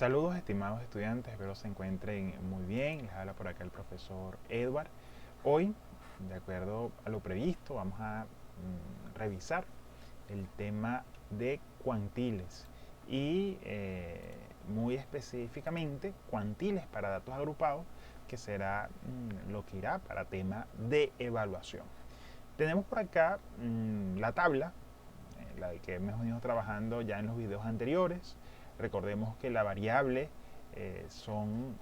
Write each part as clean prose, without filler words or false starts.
Saludos estimados estudiantes, espero se encuentren muy bien. Les habla por acá el profesor Edward. Hoy, de acuerdo a lo previsto, vamos a revisar el tema de cuantiles y muy específicamente cuantiles para datos agrupados, que será lo que irá para tema de evaluación. Tenemos por acá la tabla, la que hemos venido trabajando ya en los videos anteriores. Recordemos que la variable son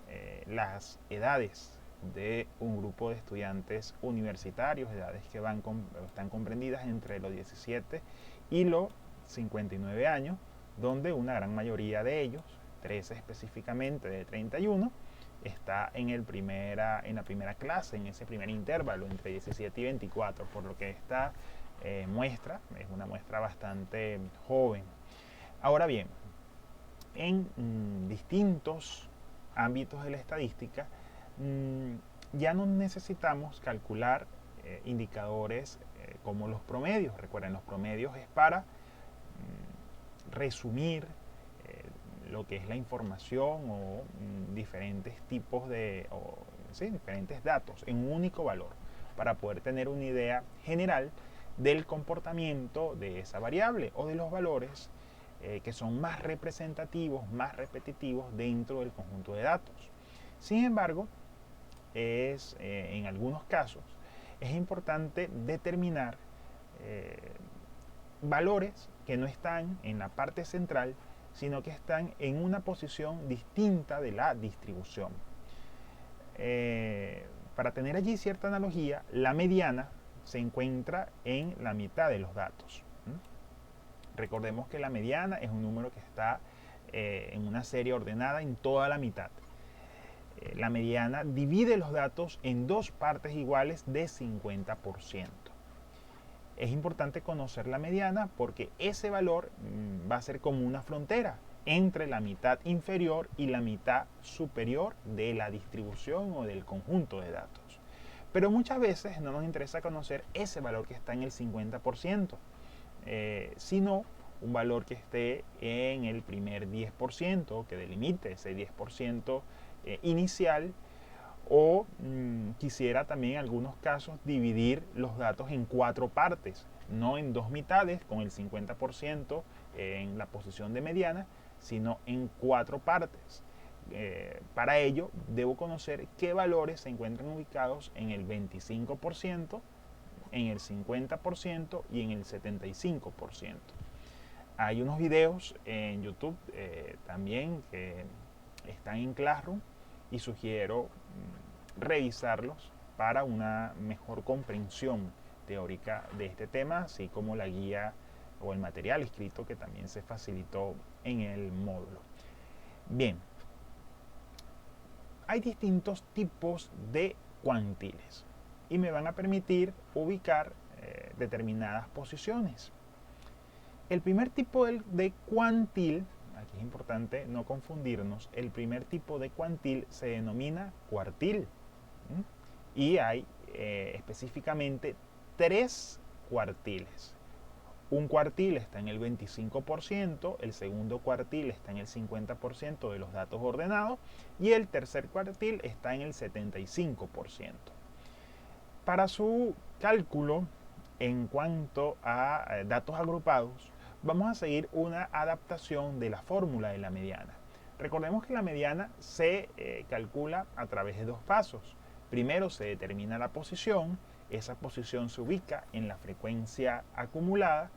las edades de un grupo de estudiantes universitarios, edades que están comprendidas entre los 17 y los 59 años, donde una gran mayoría de ellos, 13 específicamente de 31, está en la primera clase, en ese primer intervalo entre 17 y 24, por lo que esta muestra es una muestra bastante joven. Ahora bien, en distintos ámbitos de la estadística ya no necesitamos calcular indicadores como los promedios. Recuerden, los promedios es para resumir lo que es la información o diferentes tipos diferentes datos en un único valor, para poder tener una idea general del comportamiento de esa variable o de los valores que son más representativos, más repetitivos dentro del conjunto de datos. Sin embargo, en algunos casos es importante determinar valores que no están en la parte central, sino que están en una posición distinta de la distribución. Para tener allí cierta analogía, la mediana se encuentra en la mitad de los datos. Recordemos que la mediana es un número que está en una serie ordenada en toda la mitad. La mediana divide los datos en dos partes iguales de 50%. Es importante conocer la mediana porque ese valor va a ser como una frontera entre la mitad inferior y la mitad superior de la distribución o del conjunto de datos. Pero muchas veces no nos interesa conocer ese valor que está en el 50%, sino un valor que esté en el primer 10%, que delimite ese 10% inicial, o quisiera también en algunos casos dividir los datos en 4 partes, no en 2 mitades con el 50% en la posición de mediana, sino en 4 partes. Para ello debo conocer qué valores se encuentran ubicados en el 25%, en el 50% y en el 75%. Hay unos videos en YouTube también que están en Classroom y sugiero revisarlos para una mejor comprensión teórica de este tema, así como la guía o el material escrito que también se facilitó en el módulo. Bien, hay distintos tipos de cuantiles y me van a permitir ubicar determinadas posiciones. El primer tipo de cuantil, aquí es importante no confundirnos, el primer tipo de cuantil se denomina cuartil. Y hay específicamente 3 cuartiles. Un cuartil está en el 25%, el segundo cuartil está en el 50% de los datos ordenados y el tercer cuartil está en el 75%. Para su cálculo en cuanto a datos agrupados, vamos a seguir una adaptación de la fórmula de la mediana. Recordemos que la mediana se calcula a través de 2 pasos. Primero se determina la posición, esa posición se ubica en la frecuencia acumulada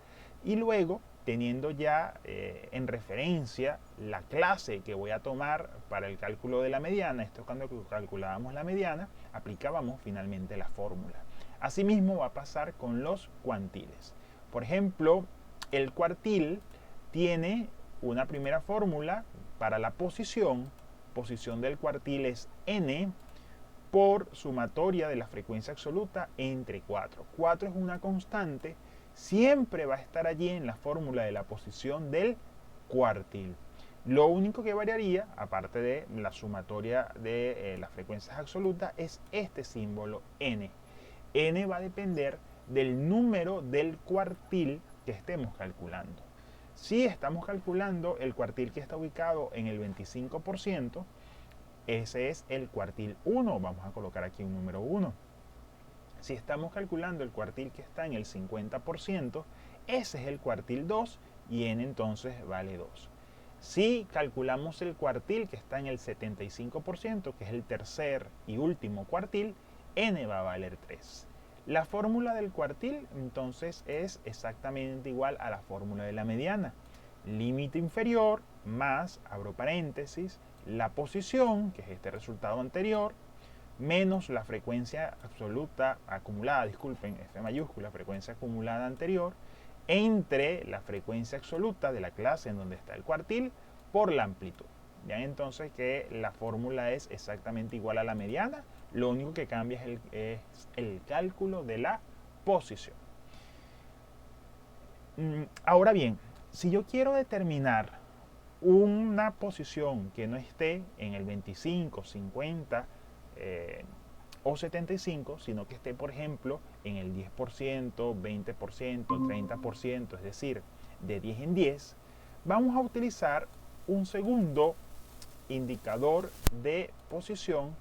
y luego, teniendo ya en referencia la clase que voy a tomar para el cálculo de la mediana, esto es cuando calculábamos la mediana, aplicábamos finalmente la fórmula. Asimismo va a pasar con los cuantiles. Por ejemplo, el cuartil tiene una primera fórmula para la posición del cuartil es n por sumatoria de la frecuencia absoluta entre 4. 4 es una constante, siempre va a estar allí en la fórmula de la posición del cuartil. Lo único que variaría, aparte de la sumatoria de las frecuencias absolutas, es este símbolo n. N va a depender del número del cuartil que estemos calculando. Si estamos calculando el cuartil que está ubicado en el 25%, ese es el cuartil 1. Vamos a colocar aquí un número 1. Si estamos calculando el cuartil que está en el 50%, ese es el cuartil 2 y n entonces vale 2. Si calculamos el cuartil que está en el 75%, que es el tercer y último cuartil, n va a valer 3. La fórmula del cuartil entonces es exactamente igual a la fórmula de la mediana. Límite inferior más, abro paréntesis, la posición, que es este resultado anterior, menos la frecuencia absoluta acumulada, disculpen, F mayúscula, frecuencia acumulada anterior, entre la frecuencia absoluta de la clase en donde está el cuartil por la amplitud. Ya entonces que la fórmula es exactamente igual a la mediana, lo único que cambia es el cálculo de la posición. Ahora bien, si yo quiero determinar una posición que no esté en el 25, 50 o 75, sino que esté, por ejemplo, en el 10%, 20%, 30%, es decir, de 10 en 10, vamos a utilizar un segundo indicador de posición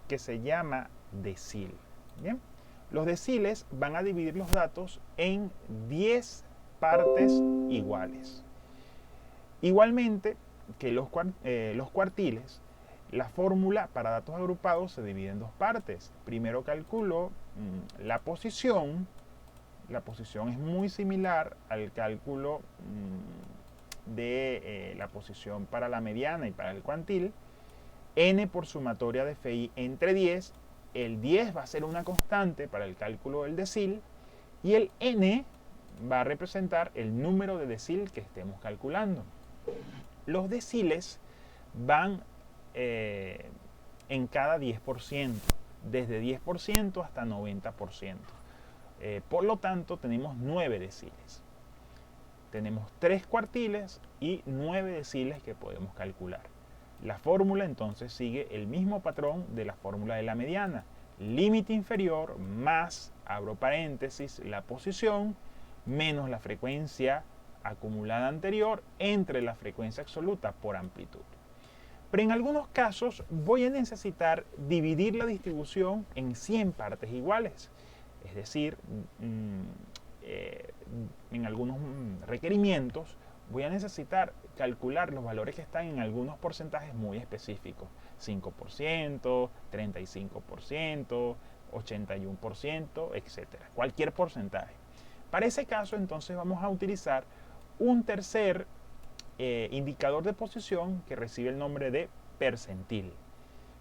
que se llama decil. ¿Bien? Los deciles van a dividir los datos en 10 partes iguales. Igualmente que los cuartiles, la fórmula para datos agrupados se divide en dos partes. Primero calculo la posición. La posición es muy similar al cálculo de la posición para la mediana y para el cuantil. N por sumatoria de FI entre 10. El 10 va a ser una constante para el cálculo del decil y el N va a representar el número de decil que estemos calculando. Los deciles van en cada 10%, desde 10% hasta 90%. Por lo tanto, tenemos 9 deciles. Tenemos 3 cuartiles y 9 deciles que podemos calcular. La fórmula entonces sigue el mismo patrón de la fórmula de la mediana. Límite inferior más, abro paréntesis, la posición menos la frecuencia acumulada anterior entre la frecuencia absoluta por amplitud. Pero en algunos casos voy a necesitar dividir la distribución en 100 partes iguales. Es decir, en algunos requerimientos voy a necesitar calcular los valores que están en algunos porcentajes muy específicos. 5%, 35%, 81%, etc. Cualquier porcentaje. Para ese caso, entonces, vamos a utilizar un tercer indicador de posición que recibe el nombre de percentil.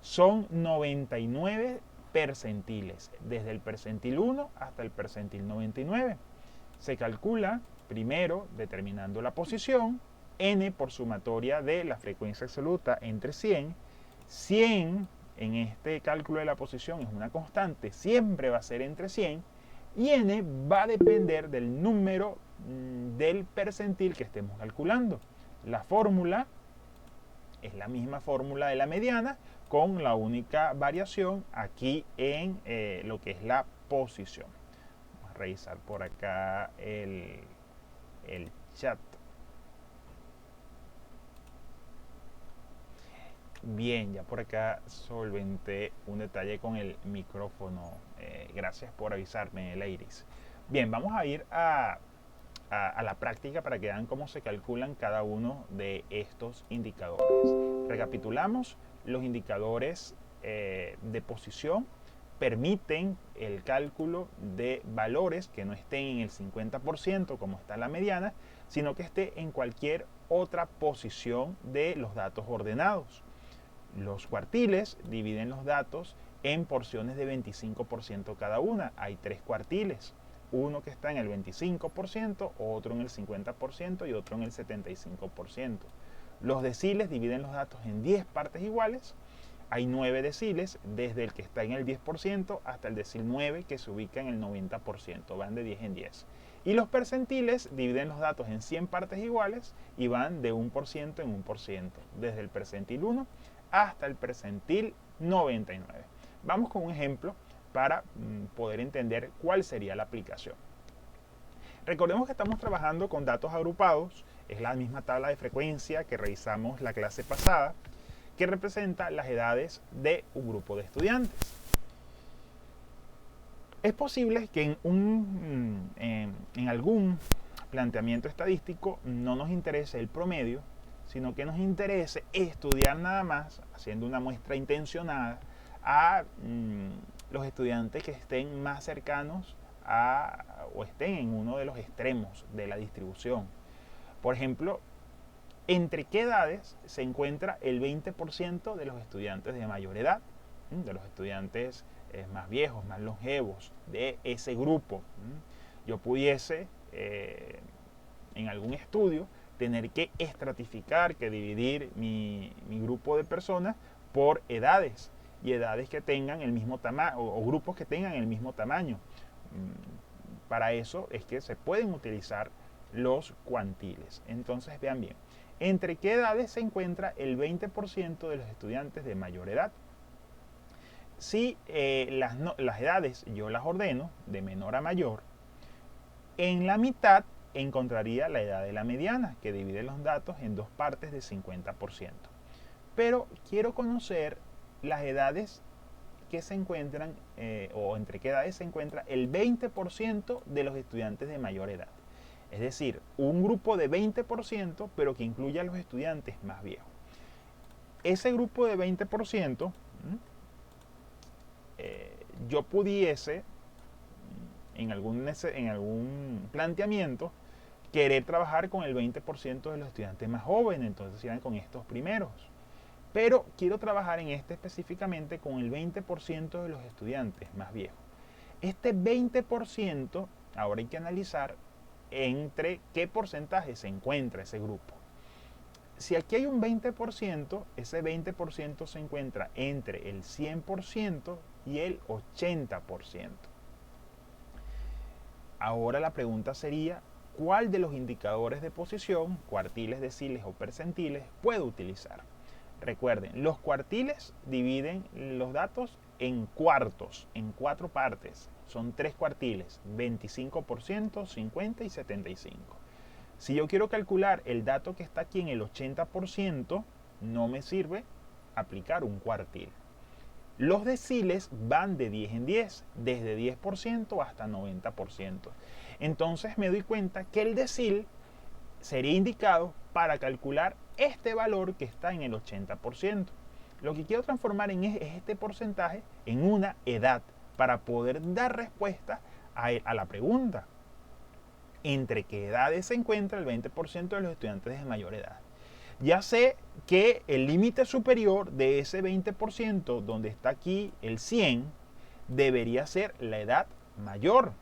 Son 99 percentiles, desde el percentil 1 hasta el percentil 99. Se calcula primero determinando la posición, n por sumatoria de la frecuencia absoluta entre 100. 100 en este cálculo de la posición es una constante, siempre va a ser entre 100, y n va a depender del número del percentil que estemos calculando. La fórmula es la misma fórmula de la mediana, con la única variación aquí en lo que es la posición. Vamos a revisar por acá el chat. Bien, ya por acá solventé un detalle con el micrófono. Gracias por avisarme, Leiris. Bien, vamos a ir a la práctica para que vean cómo se calculan cada uno de estos indicadores. Recapitulamos, los indicadores de posición permiten el cálculo de valores que no estén en el 50% como está la mediana, sino que esté en cualquier otra posición de los datos ordenados. Los cuartiles dividen los datos en porciones de 25% cada una. Hay 3 cuartiles. Uno que está en el 25%, otro en el 50% y otro en el 75%. Los deciles dividen los datos en 10 partes iguales. Hay 9 deciles, desde el que está en el 10% hasta el decil 9, que se ubica en el 90%, van de 10 en 10. Y los percentiles dividen los datos en 100 partes iguales y van de 1% en 1%, desde el percentil 1 hasta el percentil 99. Vamos con un ejemplo para poder entender cuál sería la aplicación. Recordemos que estamos trabajando con datos agrupados es la misma tabla de frecuencia que revisamos la clase pasada, que representa las edades de un grupo de estudiantes. Es posible que en algún planteamiento estadístico no nos interese el promedio, sino que nos interese estudiar nada más, haciendo una muestra intencionada, a los estudiantes que estén más cercanos o estén en uno de los extremos de la distribución. Por ejemplo, ¿entre qué edades se encuentra el 20% de los estudiantes de mayor edad? De los estudiantes más viejos, más longevos, de ese grupo. Yo pudiese, en algún estudio, tener que estratificar, que dividir mi grupo de personas por edades, y edades que tengan el mismo tamaño, o grupos que tengan el mismo tamaño. Para eso es que se pueden utilizar los cuantiles. Entonces vean bien, ¿entre qué edades se encuentra el 20% de los estudiantes de mayor edad? Si las edades yo las ordeno de menor a mayor, en la mitad encontraría la edad de la mediana, que divide los datos en dos partes de 50%. Pero quiero conocer las edades que se encuentran, o entre qué edades se encuentra el 20% de los estudiantes de mayor edad. Es decir, un grupo de 20%, pero que incluya a los estudiantes más viejos. Ese grupo de 20%, yo pudiese, en algún planteamiento, querer trabajar con el 20% de los estudiantes más jóvenes, entonces irán con estos primeros. Pero quiero trabajar en este específicamente con el 20% de los estudiantes más viejos. Este 20%, ahora hay que analizar entre qué porcentaje se encuentra ese grupo. Si aquí hay un 20%, ese 20% se encuentra entre el 100% y el 80%. Ahora la pregunta sería, ¿cuál de los indicadores de posición, cuartiles, deciles o percentiles, puedo utilizar? Recuerden, los cuartiles dividen los datos en cuartos, en 4 partes. Son 3 cuartiles, 25%, 50 y 75. Si yo quiero calcular el dato que está aquí en el 80%, no me sirve aplicar un cuartil. Los deciles van de 10 en 10, desde 10% hasta 90%. Entonces me doy cuenta que el decil sería indicado para calcular este valor que está en el 80%. Lo que quiero transformar es este porcentaje en una edad para poder dar respuesta a la pregunta: ¿entre qué edades se encuentra el 20% de los estudiantes de mayor edad? Ya sé que el límite superior de ese 20%, donde está aquí el 100, debería ser la edad mayor.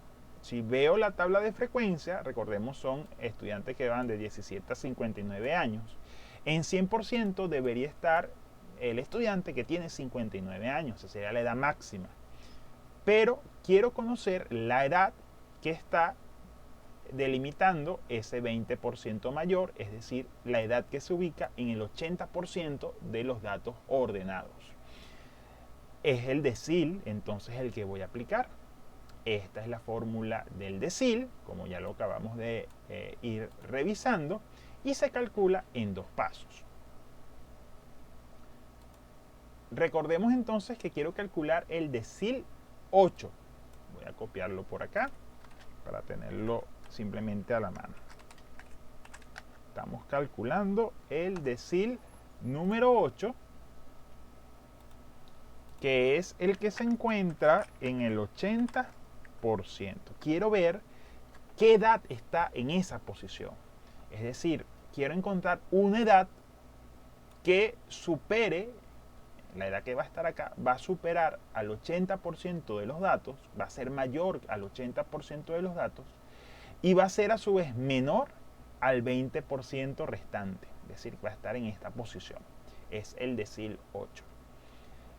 Si veo la tabla de frecuencia, recordemos, son estudiantes que van de 17 a 59 años. En 100% debería estar el estudiante que tiene 59 años, esa sería la edad máxima. Pero quiero conocer la edad que está delimitando ese 20% mayor, es decir, la edad que se ubica en el 80% de los datos ordenados. Es el decil, entonces, el que voy a aplicar. Esta es la fórmula del decil, como ya lo acabamos de ir revisando, y se calcula en 2 pasos. Recordemos entonces que quiero calcular el decil 8. Voy a copiarlo por acá para tenerlo simplemente a la mano. Estamos calculando el decil número 8, que es el que se encuentra en el 80%. Quiero ver qué edad está en esa posición. Es decir, quiero encontrar una edad que supere, la edad que va a estar acá, va a superar al 80% de los datos, va a ser mayor al 80% de los datos, y va a ser a su vez menor al 20% restante. Es decir, va a estar en esta posición. Es el decil 8.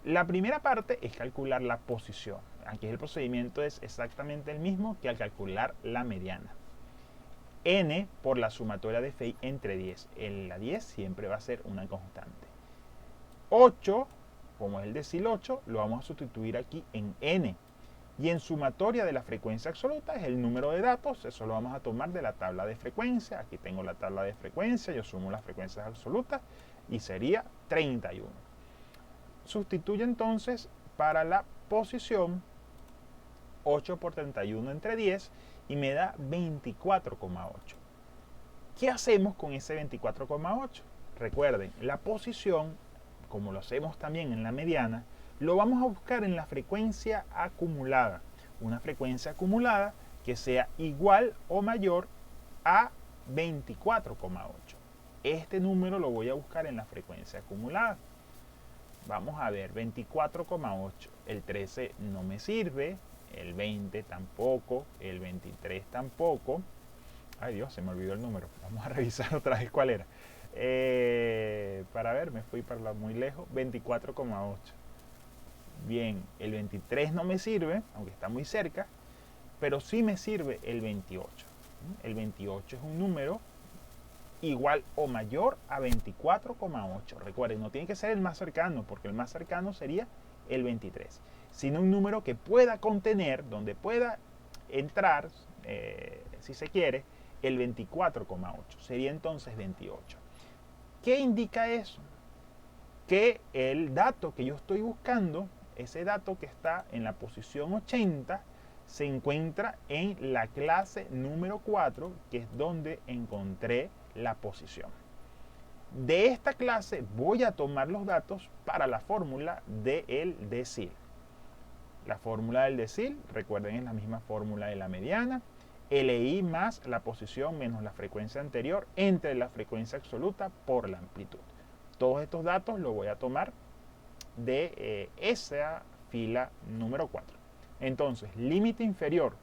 La primera parte es calcular la posición. Aquí el procedimiento es exactamente el mismo que al calcular la mediana. N por la sumatoria de phi entre 10. La 10 siempre va a ser una constante. 8, como es el decil 8, lo vamos a sustituir aquí en N. Y en sumatoria de la frecuencia absoluta es el número de datos, eso lo vamos a tomar de la tabla de frecuencia. Aquí tengo la tabla de frecuencia, yo sumo las frecuencias absolutas y sería 31. Sustituye entonces para la posición 8 por 31 entre 10 y me da 24,8. ¿Qué hacemos con ese 24,8? Recuerden, la posición, como lo hacemos también en la mediana, lo vamos a buscar en la frecuencia acumulada. Una frecuencia acumulada que sea igual o mayor a 24,8. Este número lo voy a buscar en la frecuencia acumulada. Vamos a ver, 24,8. El 13 no me sirve, el 20 tampoco, el 23 tampoco. Ay Dios, se me olvidó el número. Vamos a revisar otra vez cuál era. Para ver, me fui para muy lejos. 24,8. Bien, el 23 no me sirve, aunque está muy cerca, pero sí me sirve el 28. El 28 es un número igual o mayor a 24,8. Recuerden, no tiene que ser el más cercano, porque el más cercano sería el 23, sino un número que pueda contener, donde pueda entrar, si se quiere, el 24,8. Sería entonces 28. ¿Qué indica eso? Que el dato que yo estoy buscando, ese dato que está en la posición 80, se encuentra en la clase número 4, que es donde encontré la posición. De esta clase voy a tomar los datos para la fórmula del decil. La fórmula del decil, recuerden, es la misma fórmula de la mediana. LI más la posición menos la frecuencia anterior entre la frecuencia absoluta por la amplitud. Todos estos datos los voy a tomar de esa fila número 4. Entonces, límite inferior,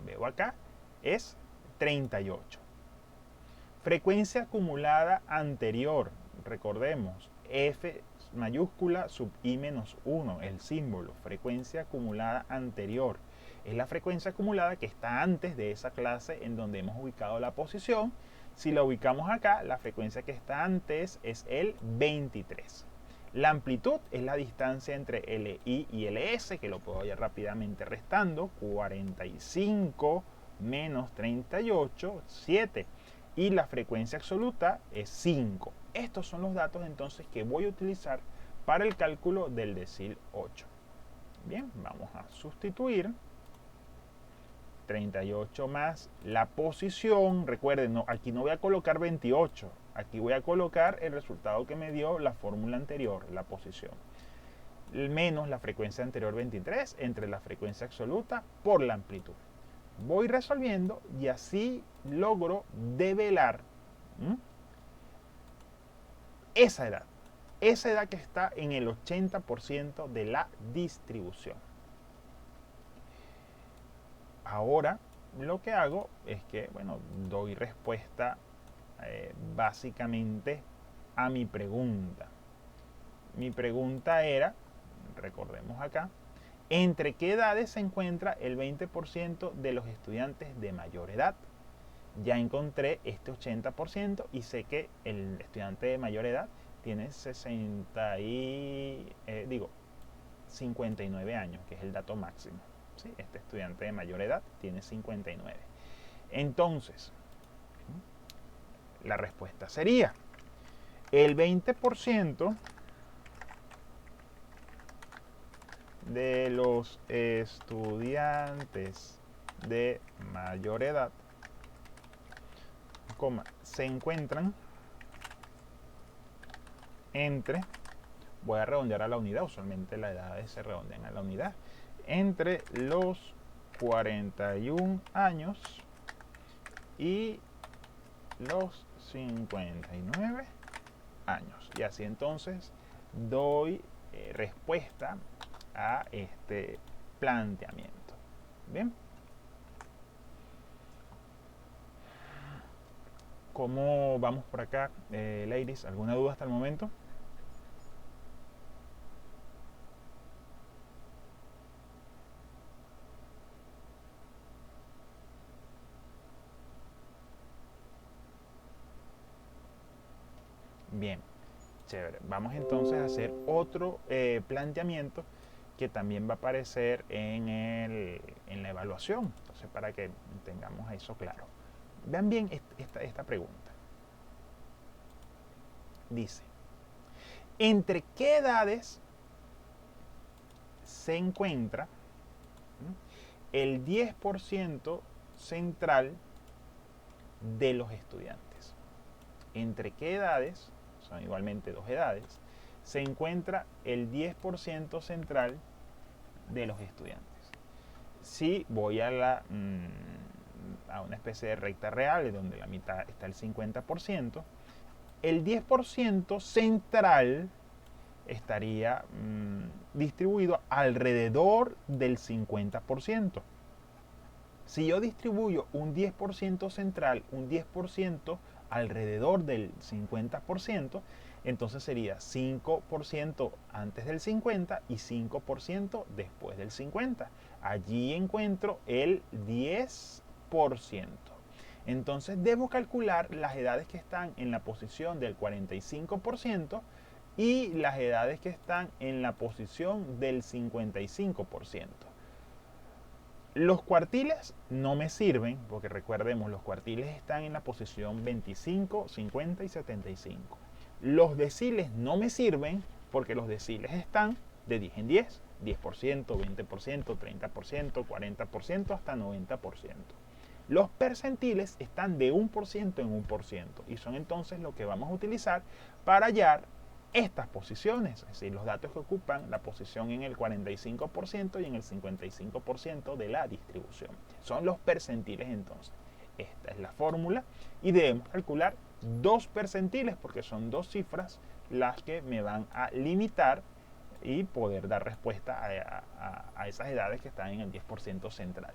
veo acá, es 38. Frecuencia acumulada anterior, recordemos, F mayúscula sub I menos 1, el símbolo, frecuencia acumulada anterior. Es la frecuencia acumulada que está antes de esa clase en donde hemos ubicado la posición. Si la ubicamos acá, la frecuencia que está antes es el 23. La amplitud es la distancia entre LI y LS, que lo puedo ir rápidamente restando. 45 menos 38, 7. Y la frecuencia absoluta es 5. Estos son los datos entonces que voy a utilizar para el cálculo del decil 8. Bien, vamos a sustituir. 38 más la posición. Recuerden, no, aquí no voy a colocar 28. Aquí voy a colocar el resultado que me dio la fórmula anterior, la posición. Menos la frecuencia anterior 23 entre la frecuencia absoluta por la amplitud. Voy resolviendo y así logro develar esa edad que está en el 80% de la distribución. Ahora lo que hago es que, bueno, doy respuesta básicamente a mi pregunta. Mi pregunta era, recordemos acá, ¿entre qué edades se encuentra el 20% de los estudiantes de mayor edad? Ya encontré este 80% y sé que el estudiante de mayor edad tiene 59 años, que es el dato máximo. ¿Sí? Este estudiante de mayor edad tiene 59. Entonces, la respuesta sería el 20% de los estudiantes de mayor edad, se encuentran entre, voy a redondear a la unidad, usualmente las edades se redondean a la unidad, entre los 41 años y los 59 años. Y así entonces doy respuesta a este planteamiento. Bien. ¿Cómo vamos por acá, ladies? ¿Alguna duda hasta el momento? Bien, chévere. Vamos entonces a hacer otro planteamiento que también va a aparecer en la evaluación. Entonces, para que tengamos eso claro. Vean bien esta pregunta. Dice, ¿entre qué edades se encuentra el 10% central de los estudiantes? ¿Entre qué edades, son igualmente dos edades, se encuentra el 10% central de los estudiantes? Si voy a una especie de recta real, donde la mitad está el 50%, el 10% central estaría distribuido alrededor del 50%. Si yo distribuyo un 10% central, un 10% alrededor del 50%, entonces sería 5% antes del 50 y 5% después del 50. Allí encuentro el 10%. Entonces debo calcular las edades que están en la posición del 45% y las edades que están en la posición del 55%. Los cuartiles no me sirven, porque recordemos, los cuartiles están en la posición 25, 50 y 75. Los deciles no me sirven, porque los deciles están de 10 en 10, 10%, 20%, 30%, 40%, hasta 90%. Los percentiles están de 1% en 1%, y son entonces lo que vamos a utilizar para hallar estas posiciones, es decir, los datos que ocupan la posición en el 45% y en el 55% de la distribución. Son los percentiles entonces. Esta es la fórmula y debemos calcular dos percentiles porque son dos cifras las que me van a limitar y poder dar respuesta a esas edades que están en el 10% central.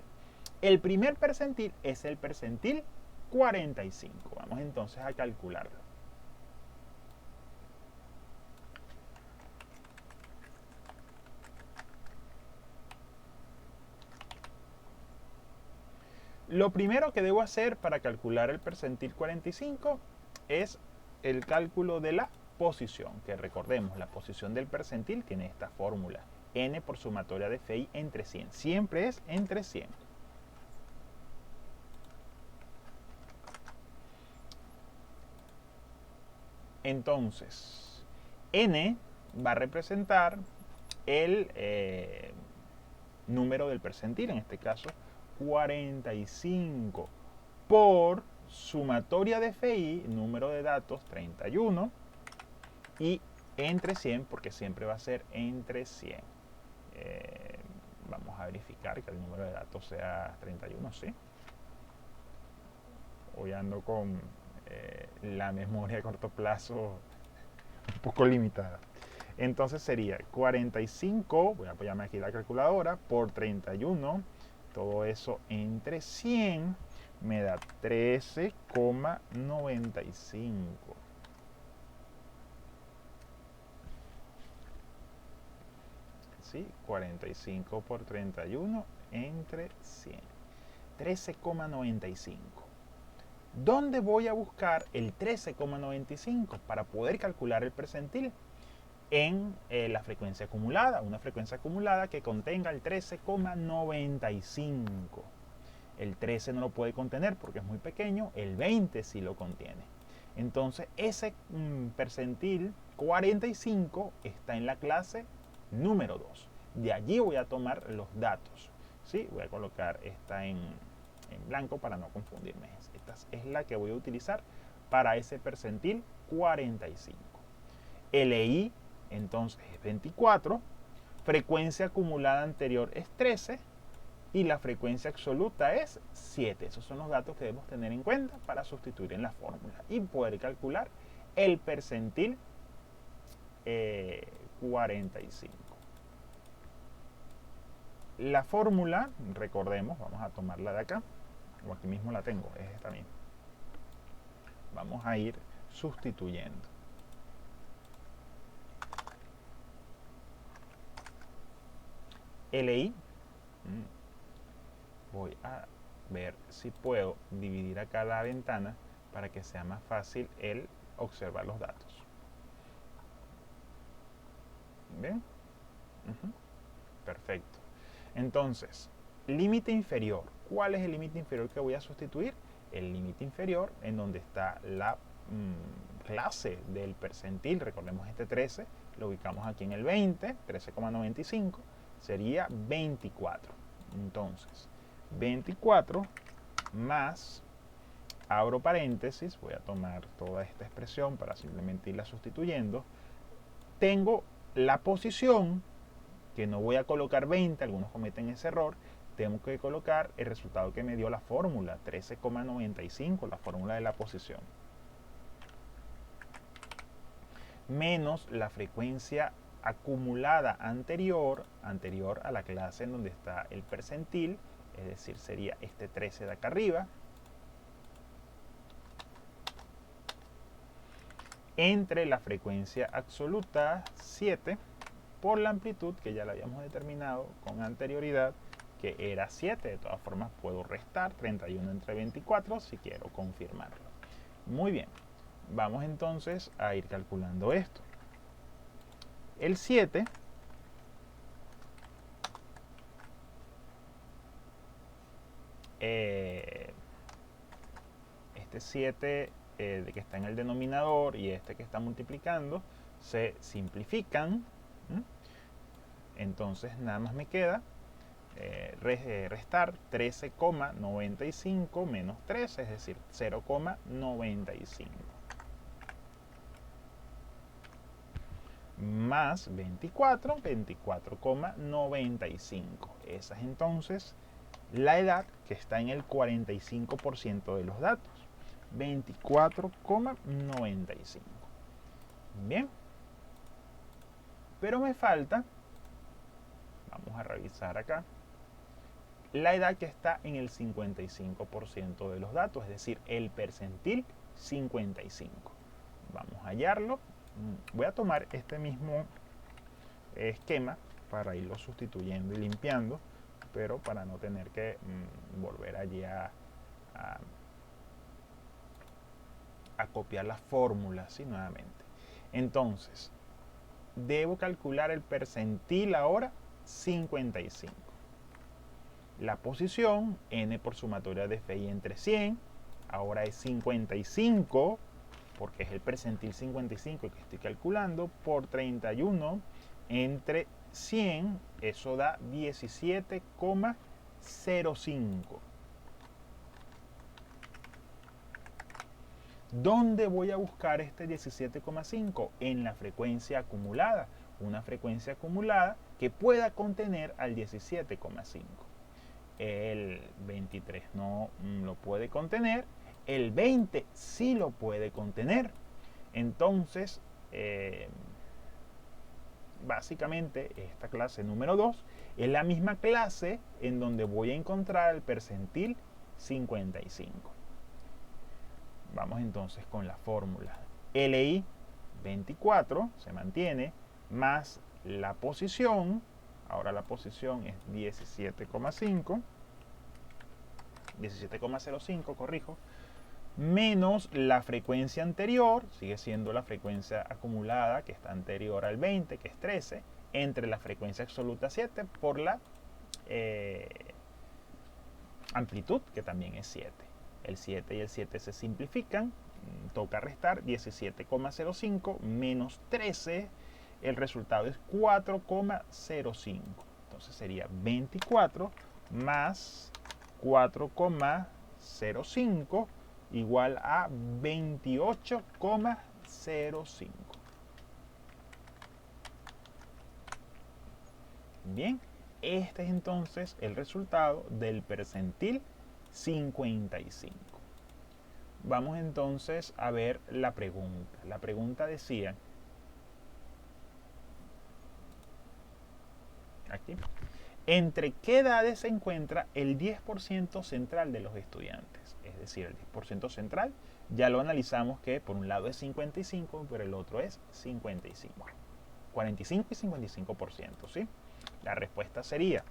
El primer percentil es el percentil 45. Vamos entonces a calcularlo. Lo primero que debo hacer para calcular el percentil 45 es el cálculo de la posición, que recordemos, la posición del percentil tiene esta fórmula, n por sumatoria de FI entre 100, siempre es entre 100. Entonces, n va a representar el número del percentil, en este caso 45, por sumatoria de FI, número de datos 31, y entre 100, porque siempre va a ser entre 100. Vamos a verificar que el número de datos sea 31, ¿sí? Hoy ando con la memoria a corto plazo un poco limitada. Entonces sería 45, voy a apoyarme aquí la calculadora, por 31, todo eso entre 100, me da 13,95. ¿Sí? 45 por 31 entre 100. 13,95. ¿Dónde voy a buscar el 13,95 para poder calcular el percentil? En la frecuencia acumulada, una frecuencia acumulada que contenga el 13,95. El 13 no lo puede contener porque es muy pequeño, el 20 sí lo contiene. Entonces ese percentil 45 está en la clase número 2. De allí voy a tomar los datos. ¿Sí? Voy a colocar esta en blanco para no confundirme. Esta es la que voy a utilizar para ese percentil 45. LI entonces es 24, frecuencia acumulada anterior es 13 y la frecuencia absoluta es 7. Esos son los datos que debemos tener en cuenta para sustituir en la fórmula y poder calcular el percentil 45. La fórmula, recordemos, vamos a tomarla de acá, o aquí mismo la tengo, es esta misma. Vamos a ir sustituyendo. LI, voy a ver si puedo dividir acá la ventana para que sea más fácil el observar los datos. ¿Bien? Perfecto. Entonces, límite inferior. ¿Cuál es el límite inferior que voy a sustituir? El límite inferior en donde está la clase del percentil. Recordemos este 13, lo ubicamos aquí en el 20, 13,95, sería 24. Entonces, 24 más, abro paréntesis, voy a tomar toda esta expresión para simplemente irla sustituyendo. Tengo la posición, que no voy a colocar 20, algunos cometen ese error. Tengo que colocar el resultado que me dio la fórmula, 13,95, la fórmula de la posición, menos la frecuencia acumulada anterior a la clase en donde está el percentil, es decir, sería este 13 de acá arriba, entre la frecuencia absoluta 7 por la amplitud, que ya la habíamos determinado con anterioridad, que era 7. De todas formas puedo restar 31 entre 24 si quiero confirmarlo. Muy bien, vamos entonces a ir calculando esto. El 7 este 7 de que está en el denominador y este que está multiplicando se simplifican. Entonces nada más me queda restar 13,95 menos 13, es decir, 0,95. Más 24, 24,95. Esa es entonces la edad que está en el 45% de los datos. 24,95. Bien. Pero me falta, vamos a revisar acá, la edad que está en el 55% de los datos, es decir, el percentil 55. Vamos a hallarlo. Voy a tomar este mismo esquema para irlo sustituyendo y limpiando, pero para no tener que volver allí a copiar las fórmulas, ¿sí? Nuevamente. Entonces, debo calcular el percentil ahora 55. La posición, n por sumatoria de phi entre 100, ahora es 55, porque es el percentil 55 que estoy calculando, por 31 entre 100, eso da 17,05. ¿Dónde voy a buscar este 17,5? En la frecuencia acumulada. Una frecuencia acumulada que pueda contener al 17,5. El 23 no lo puede contener. El 20 sí lo puede contener. Entonces, básicamente, esta clase número 2 es la misma clase en donde voy a encontrar el percentil 55. Vamos entonces con la fórmula. LI 24 se mantiene, más la posición, ahora la posición es 17,05, corrijo, menos la frecuencia anterior, sigue siendo la frecuencia acumulada que está anterior al 20, que es 13, entre la frecuencia absoluta 7 por la amplitud, que también es 7. El 7 y el 7 se simplifican, toca restar 17,05 menos 13, el resultado es 4,05. Entonces sería 24 más 4,05 igual a 28,05. Bien, este es entonces el resultado del percentil 55. Vamos entonces a ver la pregunta. La pregunta decía, aquí, ¿entre qué edades se encuentra el 10% central de los estudiantes? Es decir, el 10% central ya lo analizamos que por un lado es 55, pero el otro es 55. 45 y 55%, ¿sí? La respuesta sería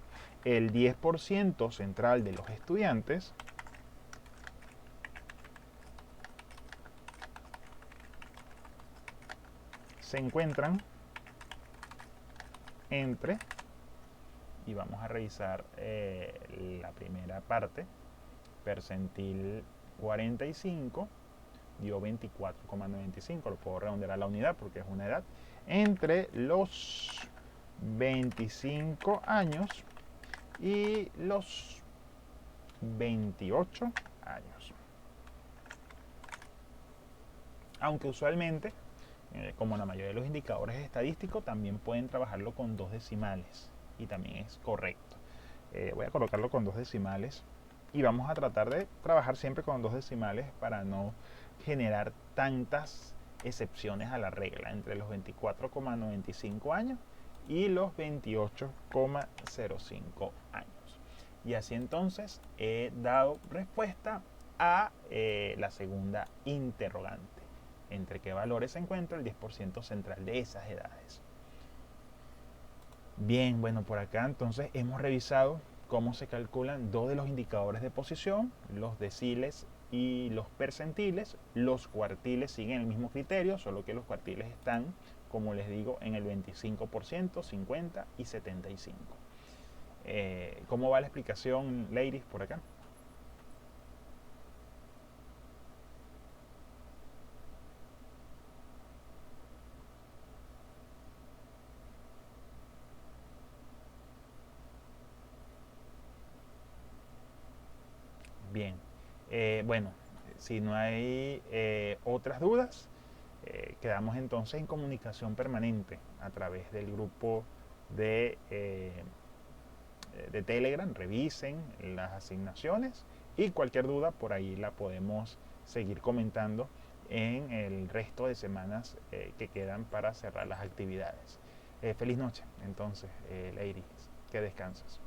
el 10% central de los estudiantes se encuentran entre y vamos a revisar la primera parte. Percentil 45 dio 24,95, lo puedo redondear a la unidad porque es una edad, entre los 25 años y los 28 años. Aunque usualmente, como la mayoría de los indicadores estadísticos, también pueden trabajarlo con 2 decimales y también es correcto. Voy a colocarlo con 2 decimales y vamos a tratar de trabajar siempre con 2 decimales para no generar tantas excepciones a la regla entre los 24,95 años y los 28,05 años. Y así entonces he dado respuesta a la segunda interrogante. ¿Entre qué valores se encuentra el 10% central de esas edades? Bien, bueno, por acá entonces hemos revisado cómo se calculan 2 de los indicadores de posición, los deciles y los percentiles. Los cuartiles siguen el mismo criterio, solo que los cuartiles están, como les digo, en el 25%, 50 y 75. ¿Cómo va la explicación, ladies, por acá? Bien, bueno, si no hay otras dudas, quedamos entonces en comunicación permanente a través del grupo de Telegram. Revisen las asignaciones y cualquier duda por ahí la podemos seguir comentando en el resto de semanas que quedan para cerrar las actividades. Feliz noche, entonces, ladies, que descanses.